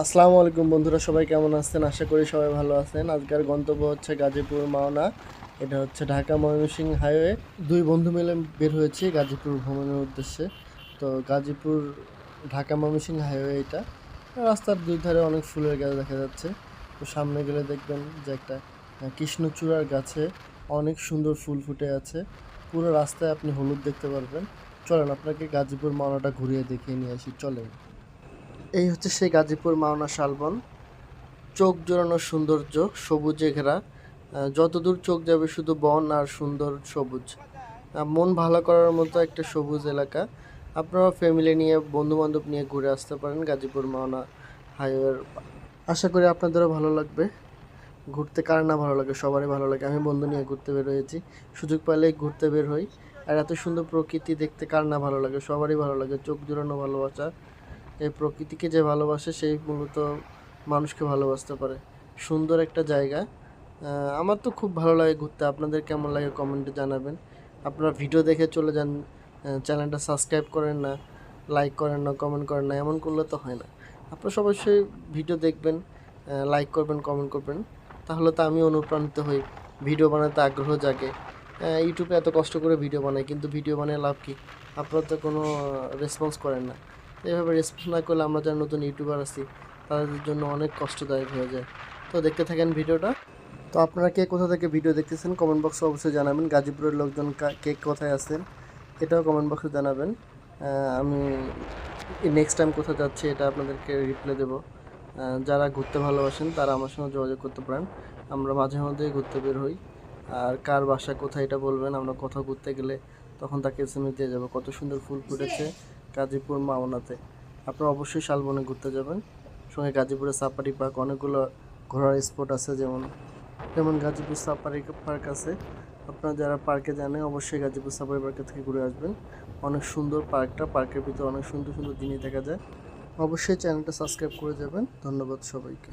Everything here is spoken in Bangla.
আসসালামু আলাইকুম বন্ধুরা, সবাই কেমন আছেন? আশা করি সবাই ভালো আছেন। আজকের গন্তব্য হচ্ছে গাজীপুর মাওনা। এটা হচ্ছে ঢাকা ময়মনসিংহ হাইওয়ে। দুই বন্ধু মিলে বের হয়েছি গাজীপুর ভ্রমণের উদ্দেশ্যে। তো গাজীপুর ঢাকা ময়মনসিংহ হাইওয়ে এটা। রাস্তার দুই ধারে অনেক ফুলের গাছ দেখা যাচ্ছে। তো সামনে গেলে দেখবেন যে একটা কৃষ্ণচূড়ার গাছে অনেক সুন্দর ফুল ফুটে আছে। পুরো রাস্তায় আপনি হলুদ দেখতে পারবেন। চলেন আপনাকে গাজীপুর মাওনাটা ঘুরিয়ে দেখিয়ে নিয়ে আসি, চলেন। এই হচ্ছে সেই গাজীপুর মাওনা শালবন। চোখ জুড়ানো সৌন্দর্য, সবুজে ঘেরা। যতদূর চোখ যাবে শুধু বন আর সুন্দর সবুজ। মন ভালো করার মতো একটা সবুজ এলাকা। আপনারা ফ্যামিলি নিয়ে, বন্ধু বান্ধব নিয়ে ঘুরে আসতে পারেন গাজীপুর মাওনা হাইওয়ের। আশা করি আপনাদেরও ভালো লাগবে। ঘুরতে কার না ভালো লাগে? সবারই ভালো লাগে। আমি বন্ধু নিয়ে ঘুরতে বের হয়েছি, সুযোগ পেলেই ঘুরতে বের হই। আর এত সুন্দর প্রকৃতি দেখতে কার না ভালো লাগে? সবারই ভালো লাগে। চোখ জুড়ানো ভালোবাসা। এই প্রকৃতিকে যে ভালোবাসে সেই মূলত মানুষকে ভালোবাসতে পারে। সুন্দর একটা জায়গা। আমার তো খুব ভালো লাগে ঘুরতে। আপনাদের কেমন লাগে কমেন্টে জানাবেন। আপনারা ভিডিও দেখে চলে যান, চ্যানেলটা সাবস্ক্রাইব করেন না, লাইক করেন না, কমেন্ট করেন না, এমন করলে তো হয় না। আপনারা অবশ্যই ভিডিও দেখবেন, লাইক করবেন, কমেন্ট করবেন। তাহলে তো আমি অনুপ্রাণিত হই, ভিডিও বানাতে আগ্রহ জাগে। ইউটিউবে এত কষ্ট করে ভিডিও বানাই, কিন্তু ভিডিও বানিয়ে লাভ কী? আপনারা তো কোনো রেসপন্স করেন না। এভাবে রেসপন্স না করলে আমরা যারা নতুন ইউটিউবার আছি তাদের জন্য অনেক কষ্টদায়ক হয়ে যায়। তো দেখতে থাকেন ভিডিওটা। তো আপনারা কে কোথা থেকে ভিডিও দেখতেছেন কমেন্ট বক্সে অবশ্যই জানাবেন। গাজীপুরের লোকজন কে কোথায় আছেন এটাও কমেন্ট বক্সে জানাবেন। আমি নেক্সট টাইম কোথায় যাচ্ছি এটা আপনাদেরকে রিপ্লাই দেবো। যারা ঘুরতে ভালোবাসেন তারা আমার সঙ্গে যোগাযোগ করতে পারেন। আমরা মাঝে মধ্যেই ঘুরতে বের হই। আর কার বাসা কোথায় এটা বলবেন, আমরা কোথাও ঘুরতে গেলে তখন তাকে এসএমএস দিয়ে যাবো কত সুন্দর ফুল ফুটেছে গাজীপুর মাওনাতে। আপনারা অবশ্যই শালবনে ঘুরতে যাবেন। সঙ্গে গাজীপুরে সাফারি পার্ক, অনেকগুলো ঘোরার স্পট আছে, যেমন যেমন গাজীপুর সাফারি পার্ক আছে। আপনারা যারা পার্কে জানেন অবশ্যই গাজীপুর সাফারি পার্কে থেকে ঘুরে আসবেন। অনেক সুন্দর পার্কটা, পার্কের ভিতরে অনেক সুন্দর সুন্দর জিনিস দেখা যায়। অবশ্যই চ্যানেলটা সাবস্ক্রাইব করে যাবেন। ধন্যবাদ সবাইকে।